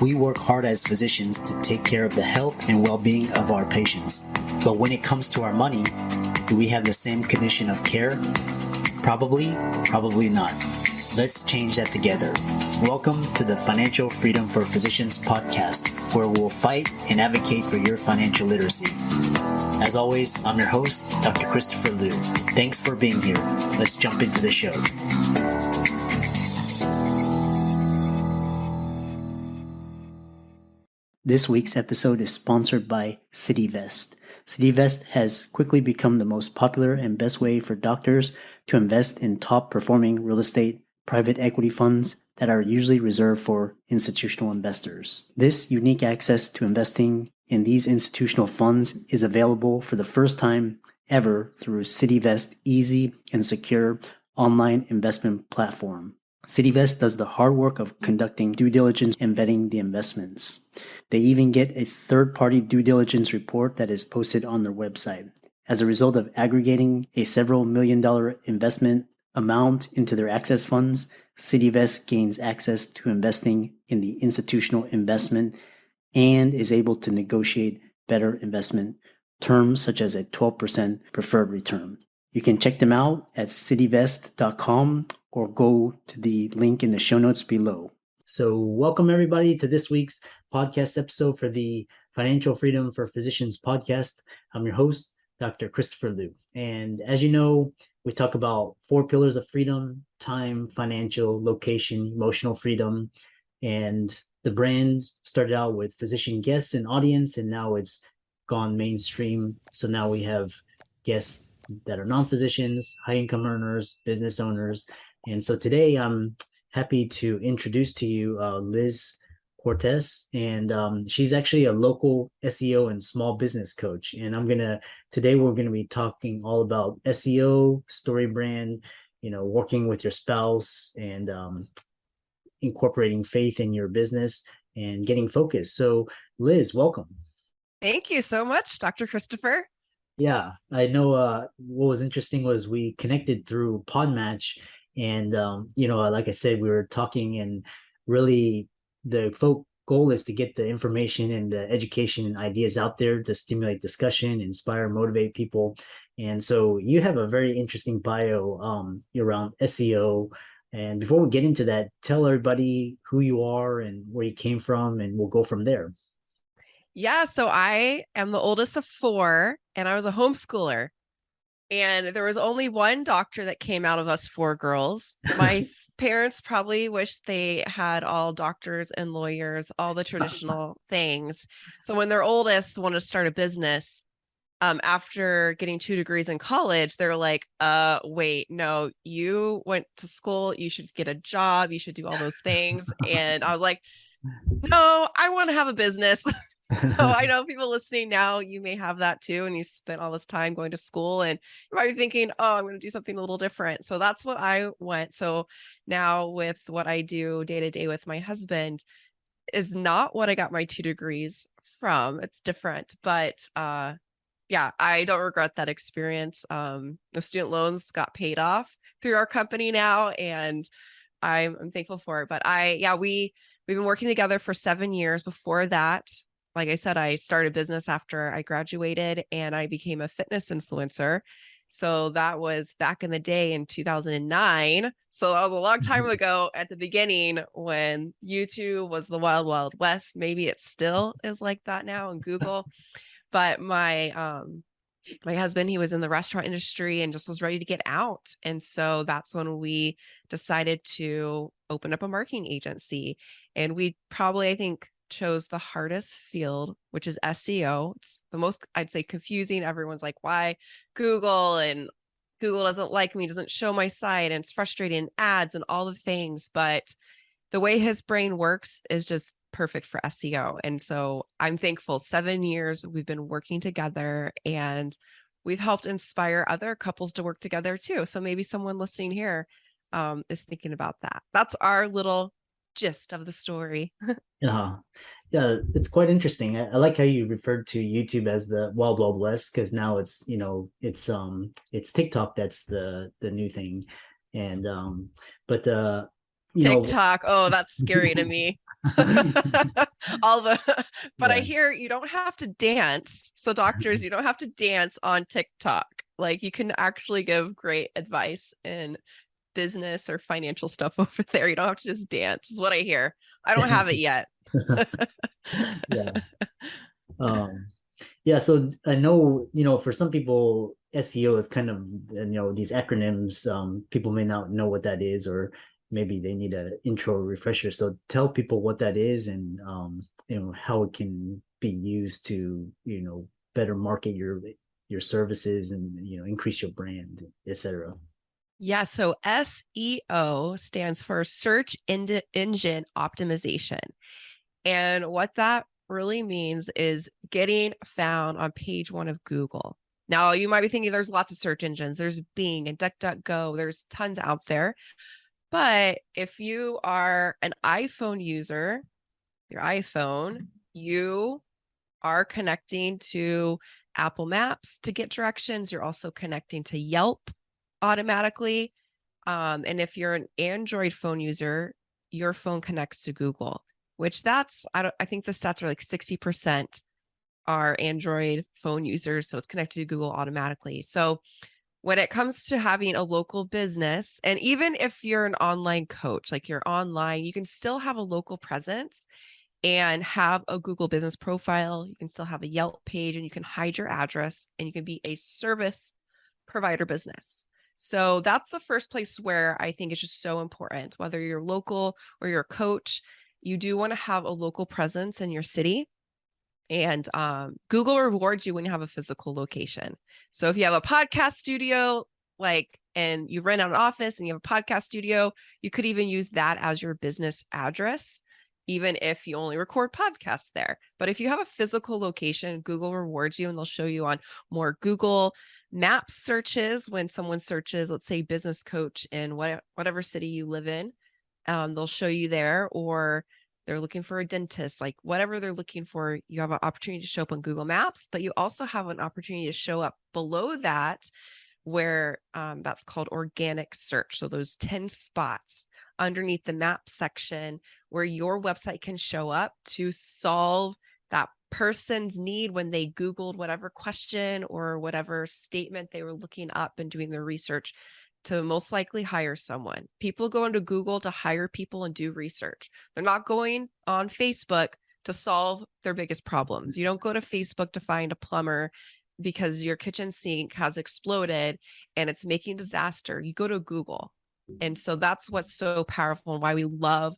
We work hard as physicians to take care of the health and well-being of our patients. But when it comes to our money, do we have the same condition of care? Probably not. Let's change that together. Welcome to the Financial Freedom for Physicians podcast, where we'll fight and advocate for your financial literacy. As always, I'm your host, Dr. Christopher Liu. Thanks for being here. Let's jump into the show. This week's episode is sponsored by CityVest. CityVest has quickly become the most popular and best way for doctors to invest in top-performing real estate private equity funds that are usually reserved for institutional investors. This unique access to investing in these institutional funds is available for the first time ever through CityVest's easy and secure online investment platform. CityVest does the hard work of conducting due diligence and vetting the investments. They even get a third-party due diligence report that is posted on their website. As a result of aggregating a several million-dollar investment amount into their access funds, CityVest gains access to investing in the institutional investment and is able to negotiate better investment terms such as a 12% preferred return. You can check them out at cityvest.com or go to the link in the show notes below. So welcome everybody to this week's podcast episode for the Financial Freedom for Physicians podcast. I'm your host, Dr. Christopher Liu. And as you know, we talk about 4 pillars of freedom: time, financial, location, emotional freedom. And the brand started out with physician guests and audience, and now it's gone mainstream. So now we have guests that are non-physicians, high-income earners, business owners. And so today I'm happy to introduce to you Liz Cortes, and she's actually a local SEO and small business coach. And today we're gonna be talking all about SEO, story brand, working with your spouse, and incorporating faith in your business and getting focused. So Liz, welcome. Thank you so much, Dr. Christopher. Yeah, I know what was interesting was we connected through Podmatch, and like I said, we were talking, and really the goal is to get the information and the education and ideas out there to stimulate discussion, inspire, motivate people. And so you have a very interesting bio around SEO. And before we get into that, tell everybody who you are and where you came from, and we'll go from there. Yeah, so I am the oldest of 4, and I was a homeschooler. And there was only one doctor that came out of us 4 girls. My parents probably wish they had all doctors and lawyers, all the traditional things. So when their oldest wanted to start a business, after getting 2 degrees in college, they're like, wait, no, you went to school, you should get a job, you should do all those things. And I was like, no, I want to have a business. So I know people listening now, you may have that too, and you spent all this time going to school, and you might be thinking, oh, I'm going to do something a little different. So that's what I went. So now with what I do day to day with my husband is not what I got my 2 degrees from. It's different, but yeah, I don't regret that experience. The student loans got paid off through our company now, and I'm thankful for it. But we've been working together for 7 years. Before that, like I said, I started business after I graduated, and I became a fitness influencer. So that was back in the day in 2009. So that was a long time ago at the beginning when YouTube was the wild, wild west. Maybe it still is like that now in Google. But my husband, he was in the restaurant industry and just was ready to get out. And so that's when we decided to open up a marketing agency. And we probably, I think, chose the hardest field, which is SEO. It's the most, I'd say, confusing. Everyone's like, why Google? And Google doesn't like me, doesn't show my site, and it's frustrating, ads and all the things. But the way his brain works is just perfect for SEO. And so I'm thankful. 7 years we've been working together, and we've helped inspire other couples to work together too. So maybe someone listening here is thinking about that. That's our little gist of the story. Yeah, it's quite interesting. I like how you referred to YouTube as the wild wild west, because now it's it's TikTok that's the new thing. And but TikTok, oh, that's scary to me. All the, but I Yeah. hear you don't have to dance. So doctors, you don't have to dance on TikTok. Like you can actually give great advice in business or financial stuff over there. You don't have to just dance, is what I hear. I don't have it yet. Yeah. Um, yeah, so I know, for some people, SEO is kind of, these acronyms, people may not know what that is, or maybe they need an intro refresher. So tell people what that is and, how it can be used to, better market your services and, increase your brand, etc. Yeah, so SEO stands for search engine optimization. And what that really means is getting found on page one of Google. Now, you might be thinking there's lots of search engines. There's Bing and DuckDuckGo. There's tons out there. But if you are an iPhone user, your iPhone, you are connecting to Apple Maps to get directions. You're also connecting to Yelp automatically. And if you're an Android phone user, your phone connects to Google, which I think the stats are like 60% are Android phone users. So it's connected to Google automatically. So when it comes to having a local business, and even if you're an online coach, like you're online, you can still have a local presence and have a Google business profile. You can still have a Yelp page and you can hide your address and you can be a service provider business. So that's the first place where I think it's just so important, whether you're local or you're a coach, you do want to have a local presence in your city. And Google rewards you when you have a physical location. So if you have a podcast studio, and you rent out an office and you have a podcast studio, you could even use that as your business address, even if you only record podcasts there. But if you have a physical location, Google rewards you and they'll show you on more Google Maps searches when someone searches, let's say, business coach in whatever city you live in. They'll show you there, or they're looking for a dentist, like whatever they're looking for, you have an opportunity to show up on Google Maps, but you also have an opportunity to show up below that where that's called organic search. So those 10 spots underneath the map section where your website can show up to solve that person's need when they Googled whatever question or whatever statement they were looking up and doing their research to most likely hire someone. People go into Google to hire people and do research. They're not going on Facebook to solve their biggest problems. You don't go to Facebook to find a plumber because your kitchen sink has exploded and it's making disaster. You go to Google. And so that's what's so powerful and why we love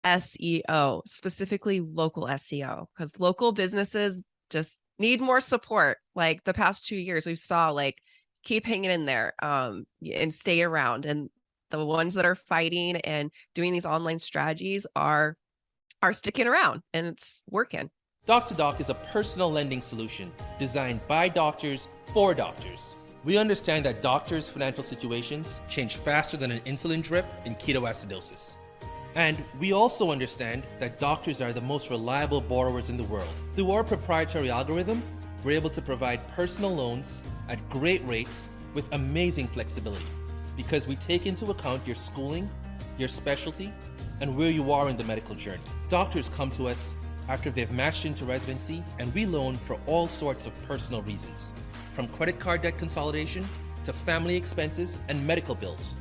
SEO, specifically local SEO, because local businesses just need more support. Like the past 2 years, we saw keep hanging in there and stay around. And the ones that are fighting and doing these online strategies are sticking around and it's working. Doc to Doc is a personal lending solution designed by doctors for doctors. We understand that doctors' financial situations change faster than an insulin drip in ketoacidosis. And we also understand that doctors are the most reliable borrowers in the world. Through our proprietary algorithm, we're able to provide personal loans at great rates with amazing flexibility because we take into account your schooling, your specialty, and where you are in the medical journey. Doctors come to us after they've matched into residency, and we loan for all sorts of personal reasons, from credit card debt consolidation to family expenses and medical bills.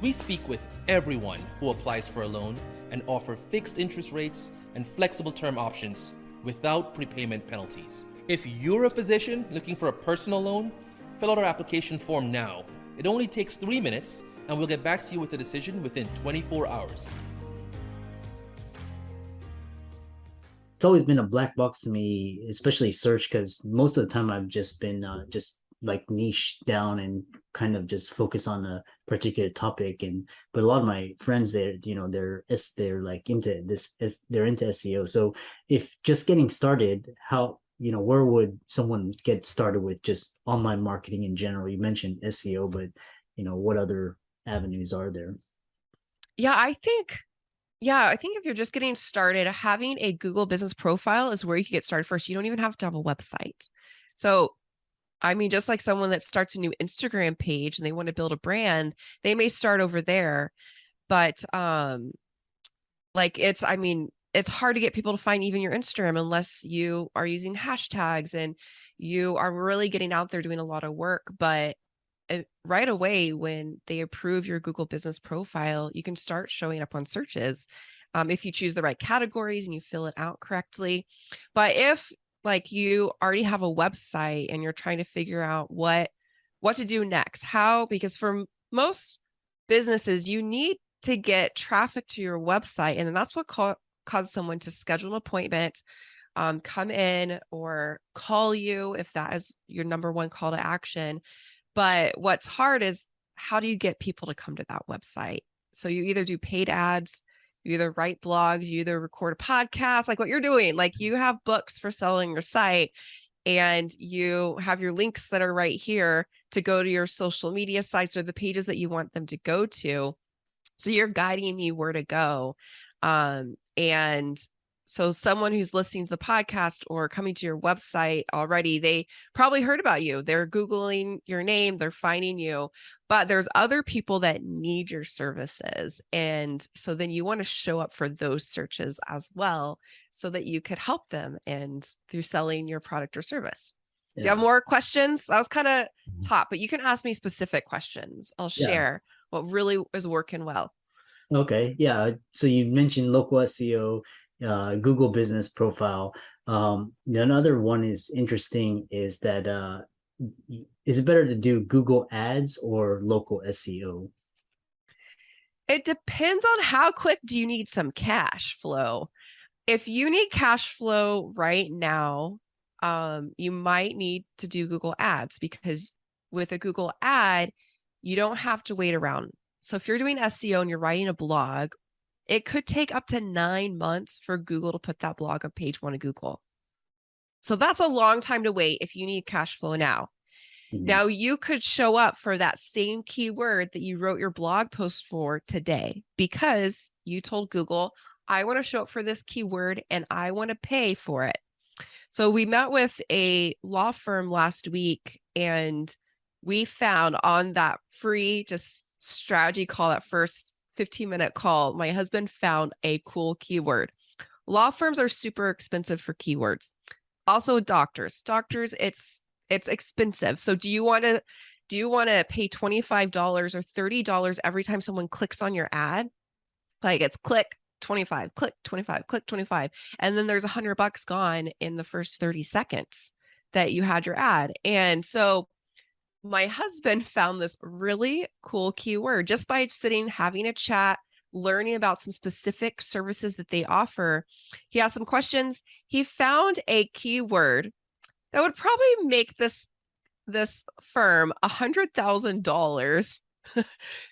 We speak with everyone who applies for a loan and offer fixed interest rates and flexible term options without prepayment penalties. If you're a physician looking for a personal loan, fill out our application form now. It only takes 3 minutes, and we'll get back to you with a decision within 24 hours. It's always been a black box to me, especially search, because most of the time I've just been just niche down and kind of just focus on a particular topic. But a lot of my friends, they're like into this, they're into SEO. So if just getting started, how, where would someone get started with just online marketing in general? You mentioned SEO, but what other avenues are there? Yeah, I think if you're just getting started, having a Google business profile is where you can get started first. You don't even have to have a website. So, I mean, just like someone that starts a new Instagram page and they want to build a brand, they may start over there. But it's it's hard to get people to find even your Instagram unless you are using hashtags and you are really getting out there doing a lot of work. But right away, when they approve your Google business profile, you can start showing up on searches if you choose the right categories and you fill it out correctly. But if like you already have a website and you're trying to figure out what to do next, because for most businesses, you need to get traffic to your website. And then that's what causes someone to schedule an appointment, come in or call you if that is your number one call to action. But what's hard is how do you get people to come to that website? So you either do paid ads, you either write blogs, you either record a podcast, like what you're doing, like you have books for selling your site and you have your links that are right here to go to your social media sites or the pages that you want them to go to. So you're guiding me where to go. And so someone who's listening to the podcast or coming to your website already, they probably heard about you. They're Googling your name, they're finding you, but there's other people that need your services. And so then you want to show up for those searches as well so that you could help them and through selling your product or service. Yeah. Do you have more questions? That was kind of top, but you can ask me specific questions. I'll share what really is working well. Okay. Yeah. So you mentioned local SEO, Google business profile. Another one is interesting is that is it better to do Google ads or local SEO? It depends on how quick do you need some cash flow. If you need cash flow right now, you might need to do Google ads because with a Google ad, you don't have to wait around. So if you're doing SEO and you're writing a blog, it could take up to 9 months for Google to put that blog on page 1 of Google. So that's a long time to wait if you need cash flow now. Mm-hmm. Now you could show up for that same keyword that you wrote your blog post for today because you told Google, I want to show up for this keyword and I want to pay for it. So we met with a law firm last week and we found on that free just strategy call, that first 15-minute call, my husband found a cool keyword. Law firms are super expensive for keywords. Also doctors, it's expensive. So do you want to pay $25 or $30 every time someone clicks on your ad? Like it's click 25, click 25, click 25. And then there's $100 gone in the first 30 seconds that you had your ad. And so my husband found this really cool keyword just by sitting, having a chat, learning about some specific services that they offer. He asked some questions. He found a keyword that would probably make this firm $100,000.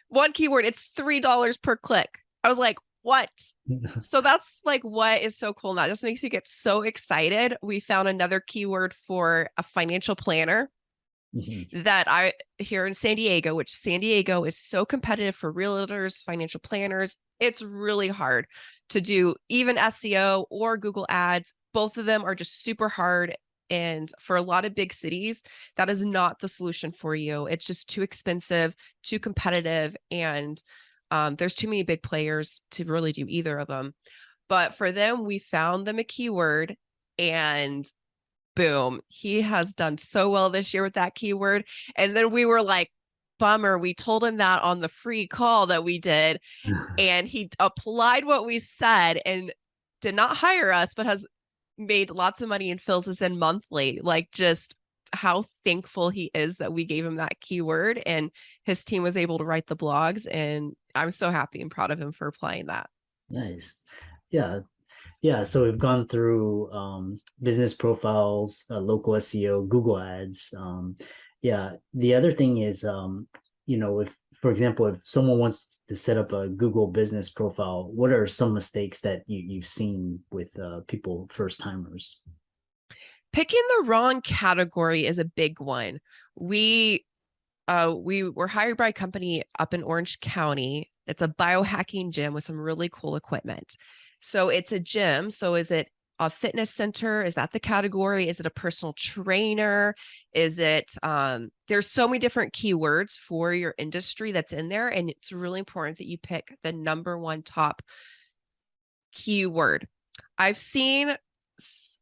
One keyword, it's $3 per click. I was like, what? So that's like what is so cool. And that just makes you get so excited. We found another keyword for a financial planner. Mm-hmm. That here in San Diego, which San Diego is so competitive for realtors, financial planners. It's really hard to do even SEO or Google ads. Both of them are just super hard. And for a lot of big cities, that is not the solution for you. It's just too expensive, too competitive. And there's too many big players to really do either of them. But for them, we found them a keyword and boom, he has done so well this year with that keyword. And then we were like, bummer. We told him that on the free call that we did. And he applied what we said and did not hire us, but has made lots of money and fills us in monthly. Like just how thankful he is that we gave him that keyword and his team was able to write the blogs. And I'm so happy and proud of him for applying that. Nice. Yeah. Yeah, so we've gone through business profiles, local SEO, Google ads. The other thing is, if, for example, if someone wants to set up a Google business profile, what are some mistakes that you've seen with people, first timers? Picking the wrong category is a big one. We were hired by a company up in Orange County. It's a biohacking gym with some really cool equipment. So it's a gym. So is it a fitness center? Is that the category? Is it a personal trainer? Is it, there's so many different keywords for your industry that's in there. And it's really important that you pick the number one top keyword. I've seen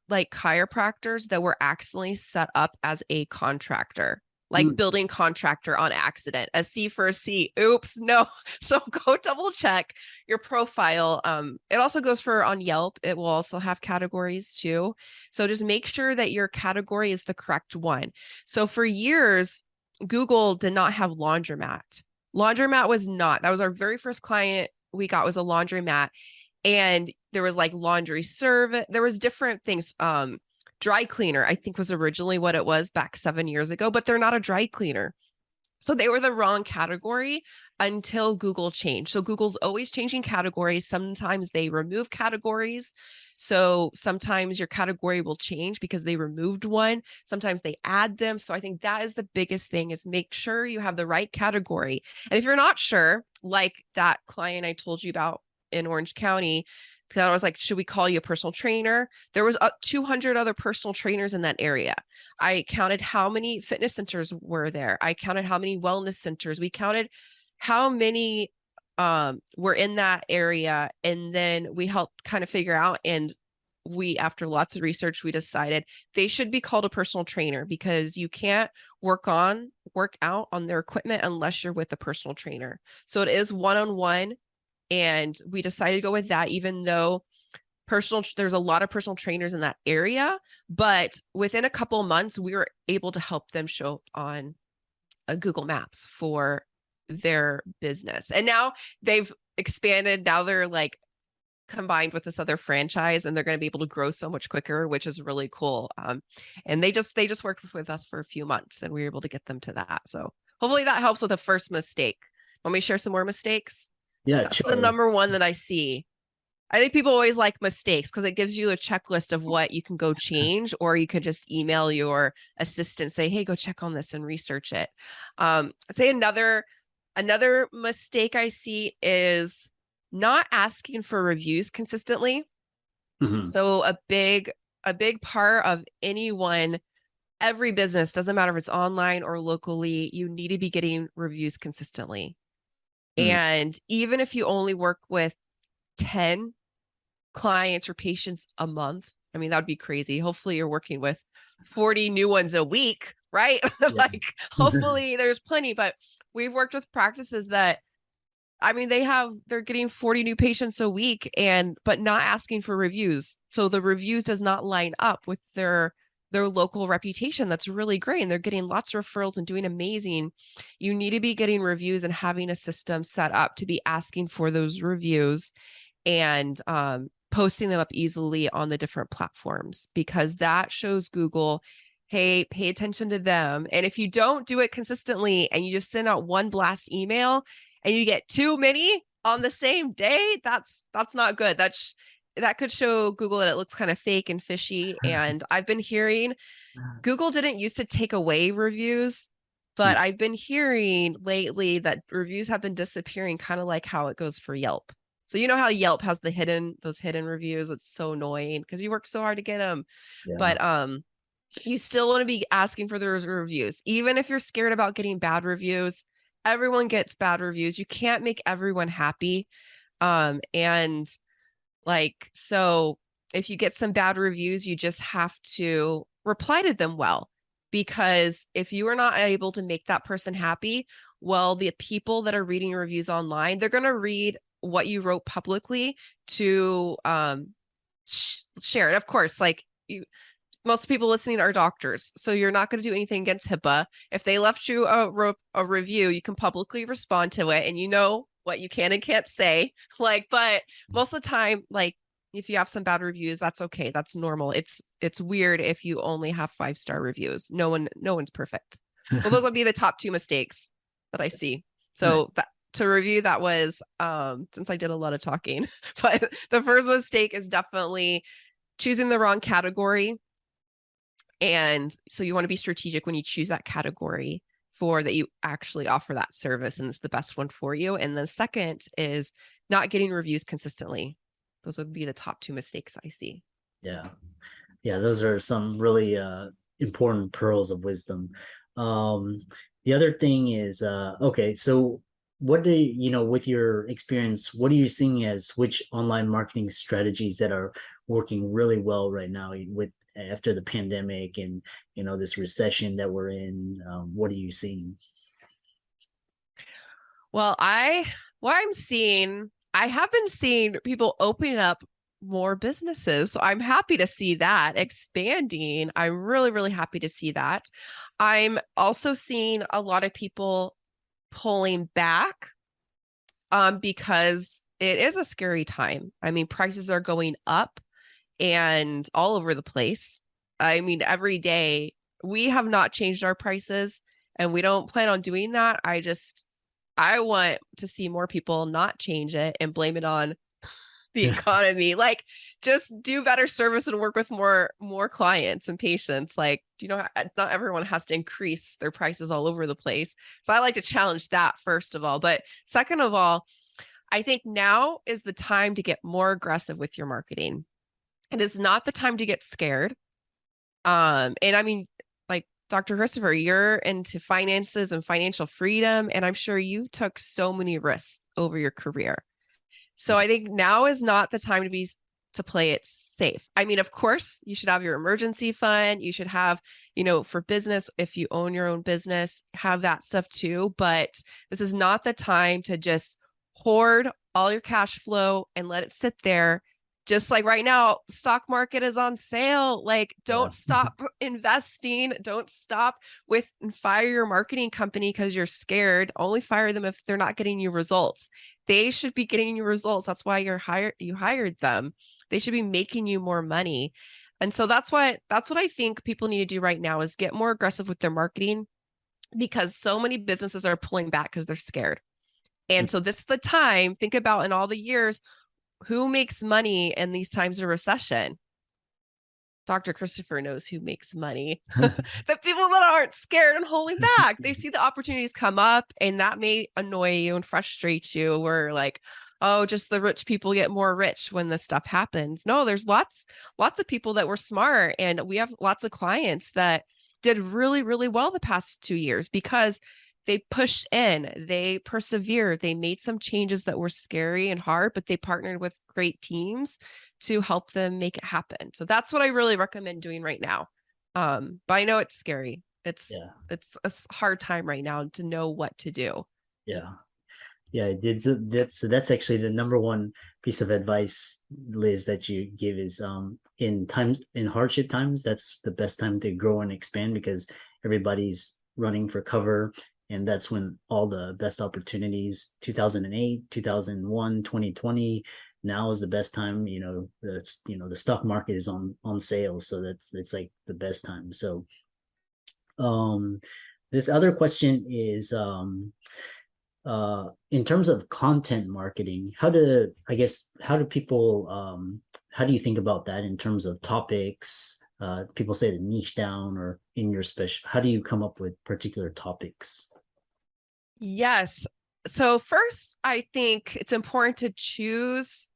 like chiropractors that were accidentally set up as a contractor, like building contractor on accident, a C for a C. Oops, no. So go double check your profile. It also goes for on Yelp. It will also have categories too. So just make sure that your category is the correct one. So for years, Google did not have laundromat. Laundromat was not. That was our very first client we got, was a laundromat. And there was like laundry service. There was different things. Dry cleaner, I think, was originally what it was back 7 years ago, but they're not a dry cleaner. So they were the wrong category until Google changed. So Google's always changing categories. Sometimes they remove categories. So sometimes your category will change because they removed one. Sometimes they add them. So I think that is the biggest thing, is make sure you have the right category. And if you're not sure, like that client I told you about in Orange County, because I was like, should we call you a personal trainer? There was 200 other personal trainers in that area. I counted how many fitness centers were there. I counted how many wellness centers. We counted how many were in that area. And then we helped kind of figure out, and we, after lots of research, we decided they should be called a personal trainer, because you can't work out on their equipment unless you're with a personal trainer. So it is one-on-one. And we decided to go with that, even though there's a lot of personal trainers in that area. But within a couple of months, we were able to help them show on Google Maps for their business. And now they've expanded. Now they're like combined with this other franchise, and they're going to be able to grow so much quicker, which is really cool. And they just worked with us for a few months, and we were able to get them to that. So hopefully that helps with the first mistake. Want me to share some more mistakes? Yeah, That's sure. the number one that I see. I think people always like mistakes because it gives you a checklist of what you can go change, or you could just email your assistant, say, hey, go check on this and research it. I'd say another mistake I see is not asking for reviews consistently. Mhm. So a big part of every business, doesn't matter if it's online or locally, you need to be getting reviews consistently. And even if you only work with 10 clients or patients a month, I mean, that would be crazy. Hopefully you're working with 40 new ones a week, right? Like hopefully there's plenty, but we've worked with practices that, I mean, they're getting 40 new patients a week but not asking for reviews. So the reviews does not line up with their local reputation. That's really great. And they're getting lots of referrals and doing amazing. You need to be getting reviews and having a system set up to be asking for those reviews and posting them up easily on the different platforms, because that shows Google, hey, pay attention to them. And if you don't do it consistently and you just send out one blast email and you get too many on the same day, that's not good. That could show Google that it looks kind of fake and fishy. And I've been hearing Google didn't used to take away reviews, but I've been hearing lately that reviews have been disappearing, kind of like how it goes for Yelp. So you know how Yelp has those hidden reviews? It's so annoying because you work so hard to get them. Yeah. But you still want to be asking for those reviews, even if you're scared about getting bad reviews. Everyone gets bad reviews. You can't make everyone happy. And like, so if you get some bad reviews, you just have to reply to them well, because if you are not able to make that person happy, well, the people that are reading reviews online, they're going to read what you wrote publicly to share it. Of course, like most people listening are doctors, so you're not going to do anything against HIPAA. If they left you a review, you can publicly respond to it, and you know what you can and can't say. Like, but most of the time, like if you have some bad reviews, that's okay. That's normal. It's weird if you only have 5-star reviews. No one's perfect. Well, those would be the top 2 mistakes that I see. So to review, that was since I did a lot of talking, but the first mistake is definitely choosing the wrong category. And so you want to be strategic when you choose that category for that you actually offer that service and it's the best one for you. And the second is not getting reviews consistently. Those would be the top 2 mistakes I see. Yeah. Those are some really important pearls of wisdom. The other thing is, okay, so what do you know, with your experience, what are you seeing as which online marketing strategies that are working really well right now with after the pandemic and this recession that we're in? What are you seeing? Well, I have been seeing people opening up more businesses. So I'm happy to see that expanding. I'm really, really happy to see that. I'm also seeing a lot of people pulling back because it is a scary time. I mean, prices are going up and all over the place. I mean, every day we have not changed our prices and we don't plan on doing that. I want to see more people not change it and blame it on the economy. Like, just do better service and work with more clients and patients. Like, not everyone has to increase their prices all over the place. So I like to challenge that, first of all. But second of all, I think now is the time to get more aggressive with your marketing. It is not the time to get scared. And I mean, like Dr. Christopher, you're into finances and financial freedom, and I'm sure you took so many risks over your career. So I think now is not the time to play it safe. I mean, of course, you should have your emergency fund. You should have, for business, if you own your own business, have that stuff too. But this is not the time to just hoard all your cash flow and let it sit there. Just like right now, stock market is on sale. Like, don't stop investing. Don't stop and fire your marketing company because you're scared. Only fire them if they're not getting you results. They should be getting you results. That's why you hired them. They should be making you more money. And so that's what I think people need to do right now is get more aggressive with their marketing, because so many businesses are pulling back because they're scared. And so this is the time, think about in all the years, who makes money in these times of recession? Dr. Christopher knows who makes money. The people that aren't scared and holding back. They see the opportunities come up, and that may annoy you and frustrate you. We're like, oh, just the rich people get more rich when this stuff happens. No, there's lots of people that were smart, and we have lots of clients that did really, really well the past 2 years because they pushed in, they persevered, they made some changes that were scary and hard, but they partnered with great teams to help them make it happen. So that's what I really recommend doing right now. But I know it's scary. It's a hard time right now to know what to do. Yeah. That's actually the number one piece of advice, Liz, that you give is in hardship times, that's the best time to grow and expand, because everybody's running for cover. And that's when all the best opportunities, 2008, 2001, 2020, now is the best time. The stock market is on sale. So it's like the best time. So this other question is in terms of content marketing, how do people how do you think about that in terms of topics? People say to niche down, or in your special, how do you come up with particular topics? Yes. So first, I think it's important to choose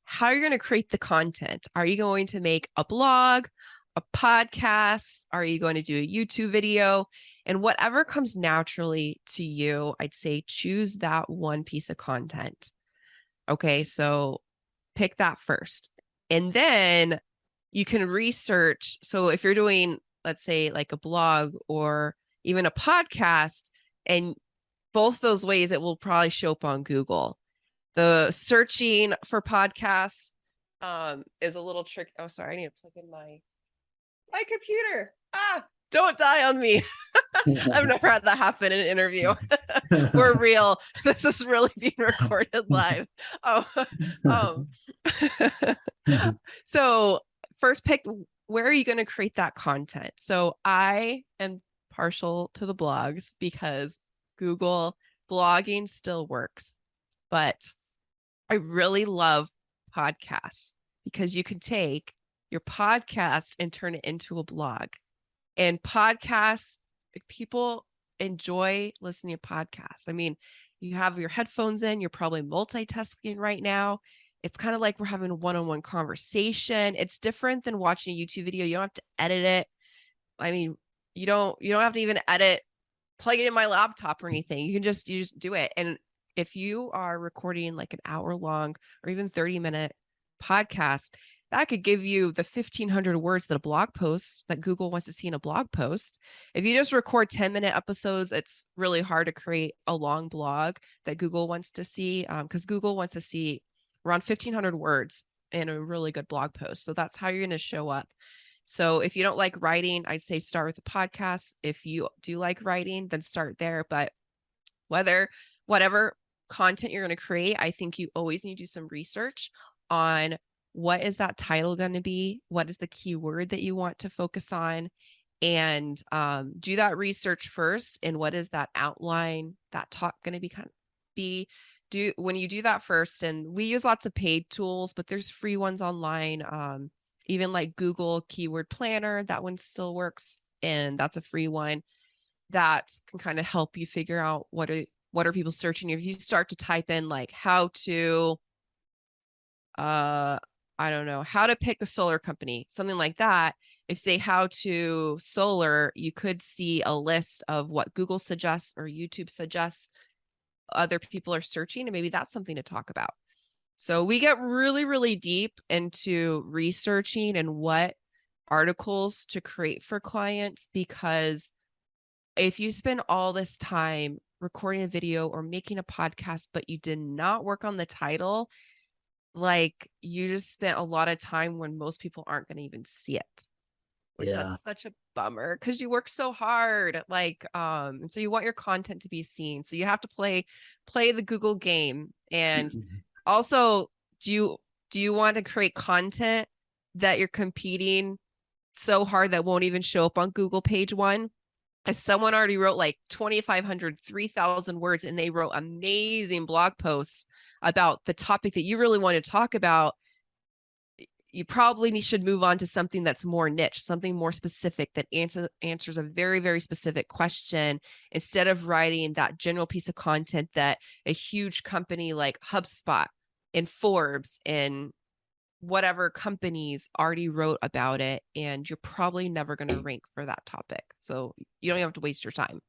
how you're going to create the content. Are you going to make a blog, a podcast? Are you going to do a YouTube video? And whatever comes naturally to you, I'd say choose that one piece of content. Okay, so pick that first. And then you can research. So if you're doing, let's say, like a blog or even a podcast, and both those ways, it will probably show up on Google. The searching for podcasts is a little trick. Oh, sorry, I need to plug in my computer. Don't die on me. I've never had that happen in an interview. We're real. This is really being recorded live. So first, pick where are you going to create that content. So I am partial to the blogs because Google blogging still works, but I really love podcasts because you can take your podcast and turn it into a blog. And podcasts, people enjoy listening to podcasts. I mean, you have your headphones in, you're probably multitasking right now. It's kind of like we're having a one-on-one conversation. It's different than watching a YouTube video. You don't have to edit it. I mean, you don't have to even plug it in my laptop or anything. You just do it. And if you are recording like an hour long or even 30-minute podcast, that could give you the 1,500 words that a blog post that Google wants to see in a blog post. If you just record 10-minute episodes, it's really hard to create a long blog that Google wants to see, because Google wants to see around 1,500 words in a really good blog post. So that's how you're going to show up. So if you don't like writing, I'd say start with a podcast. If you do like writing, then start there. But whatever content you're going to create, I think you always need to do some research on what is that title going to be? What is the keyword that you want to focus on? And do that research first. And what is that outline, that talk going to be? When you do that first, and we use lots of paid tools, but there's free ones online. Even like Google Keyword Planner, that one still works. And that's a free one that can kind of help you figure out what are people searching. If you start to type in like how to, I don't know, how to pick a solar company, something like that. If say how to solar, you could see a list of what Google suggests or YouTube suggests other people are searching, and maybe that's something to talk about. So we get really, really deep into researching and what articles to create for clients, because if you spend all this time recording a video or making a podcast, but you did not work on the title, like you just spent a lot of time when most people aren't going to even see it, which that's such a bummer because you work so hard. Like, and so you want your content to be seen. So you have to play the Google game. And also, do you want to create content that you're competing so hard that won't even show up on Google page one? As someone already wrote like 2,500, 3,000 words, and they wrote amazing blog posts about the topic that you really want to talk about, you probably should move on to something that's more niche, something more specific that answers a very, very specific question, instead of writing that general piece of content that a huge company like HubSpot and Forbes and whatever companies already wrote about it, and you're probably never going to rank for that topic. So you don't have to waste your time.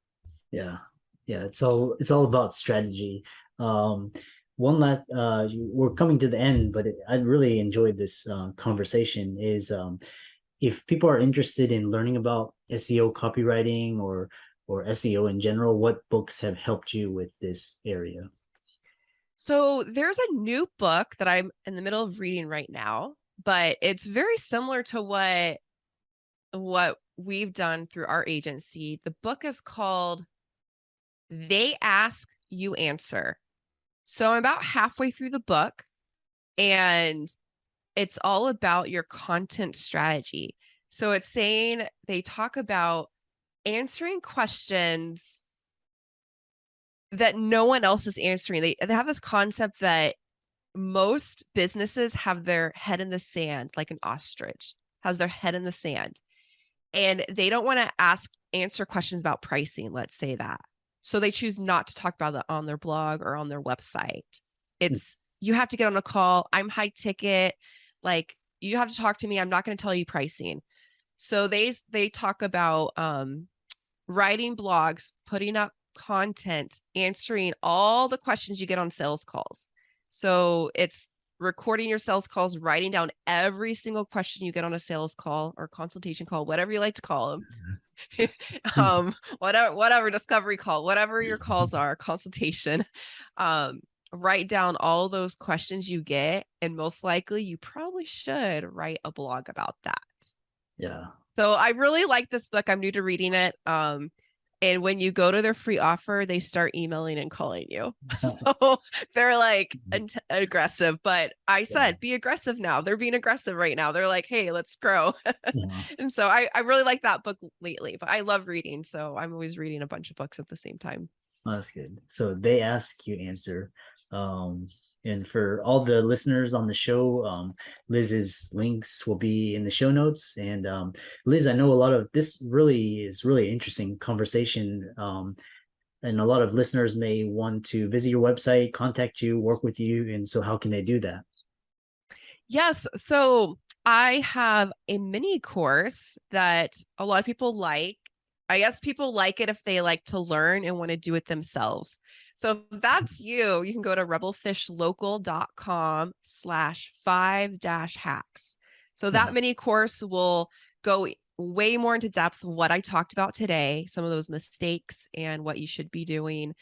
Yeah. It's all about strategy. One last, we're coming to the end, but I really enjoyed this conversation. Is if people are interested in learning about SEO copywriting or SEO in general, what books have helped you with this area? So there's a new book that I'm in the middle of reading right now, but it's very similar to what we've done through our agency. The book is called They Ask, You Answer. So I'm about halfway through the book, and it's all about your content strategy. So it's saying they talk about answering questions that no one else is answering. They have this concept that most businesses have their head in the sand, like an ostrich has their head in the sand, and they don't want to answer questions about pricing. Let's say that. So they choose not to talk about that on their blog or on their website. It's, you have to get on a call. I'm high ticket. Like, you have to talk to me. I'm not going to tell you pricing. So they talk about writing blogs, putting up content, answering all the questions you get on sales calls. So it's recording your sales calls, writing down every single question you get on a sales call or consultation call, whatever you like to call them. Whatever discovery call, whatever your calls are, consultation. Write down all those questions you get, and most likely you probably should write a blog about that. Yeah. So I really like this book. I'm new to reading it. And when you go to their free offer, they start emailing and calling you. So they're like aggressive, but I said, be aggressive now. They're being aggressive right now. They're like, hey, let's grow. And so I really like that book lately, but I love reading. So I'm always reading a bunch of books at the same time. Oh, that's good. So They Ask, You Answer. And for all the listeners on the show, Liz's links will be in the show notes. And Liz, I know a lot of this really interesting conversation. And a lot of listeners may want to visit your website, contact you, work with you. And so how can they do that? Yes. So I have a mini course that a lot of people like. I guess people like it if they like to learn and want to do it themselves. So if that's you, you can go to rebelfishlocal.com/5-hacks. So that mini course will go way more into depth what I talked about today, some of those mistakes and what you should be doing.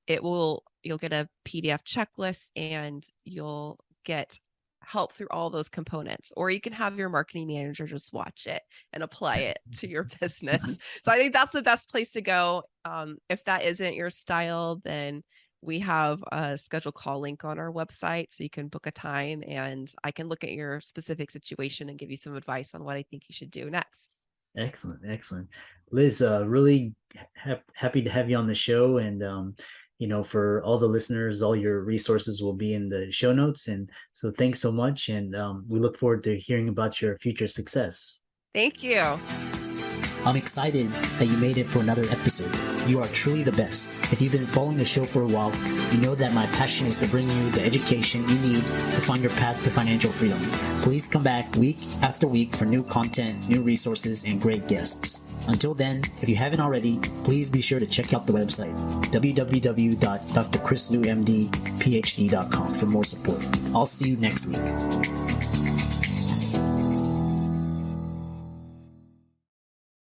You'll get a PDF checklist and you'll get help through all those components, or you can have your marketing manager just watch it and apply it to your business. So I think that's the best place to go. If that isn't your style, then we have a schedule call link on our website, so you can book a time and I can look at your specific situation and give you some advice on what I think you should do next. Excellent. Liz, really happy to have you on the show. And, for all the listeners, all your resources will be in the show notes. And so thanks so much. And we look forward to hearing about your future success. Thank you. I'm excited that you made it for another episode. You are truly the best. If you've been following the show for a while, you know that my passion is to bring you the education you need to find your path to financial freedom. Please come back week after week for new content, new resources, and great guests. Until then, if you haven't already, please be sure to check out the website, www.drchrislewmdphd.com for more support. I'll see you next week.